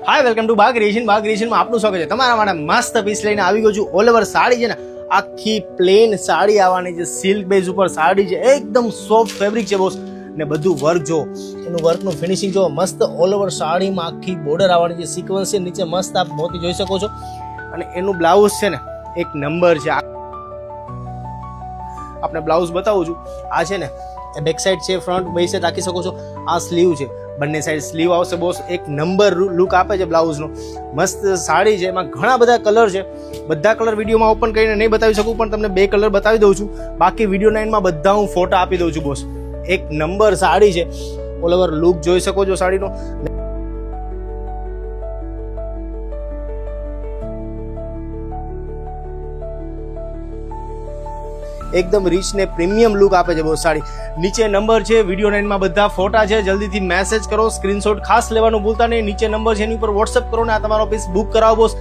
Hi welcome to બાગ ક્રિએશનમાં આપનું સ્વાગત છે. તમારા માટે મસ્ત પીસ લઈને આવી ગયો છું. ઓલ ઓવર સાડી છે ને, આખી પ્લેન સાડી આવવાની છે, સિલ્ક બેઝ ઉપર સાડી છે, એકદમ સોફ્ટ ફેબ્રિક છે બોસ. ને બધું વર્ક જો, એનું વર્કનું ફિનિશિંગ જો, મસ્ત ઓલ ઓવર સાડીમાં આખી બોર્ડર આવવાની છે, સિક્વન્સ છે, નીચે મસ્ત આપ મોતી જોઈ શકો છો. અને એનું બ્લાઉઝ છે ને એક નંબર છે. આપણે બ્લાઉઝ બતાવું છું. આ છે ને બેક સાઈડ છે, ફ્રન્ટ બે સાઈડ રાખી શકો છો. આ સ્લીવ છે, બંને સાઈડ સ્લીવ આવશે બોસ. એક નંબર લુક આપે છે બ્લાઉઝનો. મસ્ત સાડી છે, એમાં ઘણા બધા કલર છે. બધા કલર વિડીયોમાં ઓપન કરીને નહીં બતાવી શકું, પણ તમને બે કલર બતાવી દઉં છું. બાકી વિડીયો 9 માં બધા હું ફોટા આપી દઉં છું બોસ. એક નંબર સાડી છે, ઓલ ઓવર લુક જોઈ શકો છો સાડીનો. એકદમ રીચ ને પ્રીમિયમ લુક આપે છે બોસ સાડી. નીચે નંબર છે, વિડીયો 9 માં બધા ફોટા છે. જલ્દીથી મેસેજ કરો, સ્ક્રીનશોટ ખાસ લેવાનું ભૂલતા નહીં. નીચે નંબર છે, એની ઉપર વોટ્સઅપ કરો ને આ તમારો પીસ બુક કરાવો બોસ.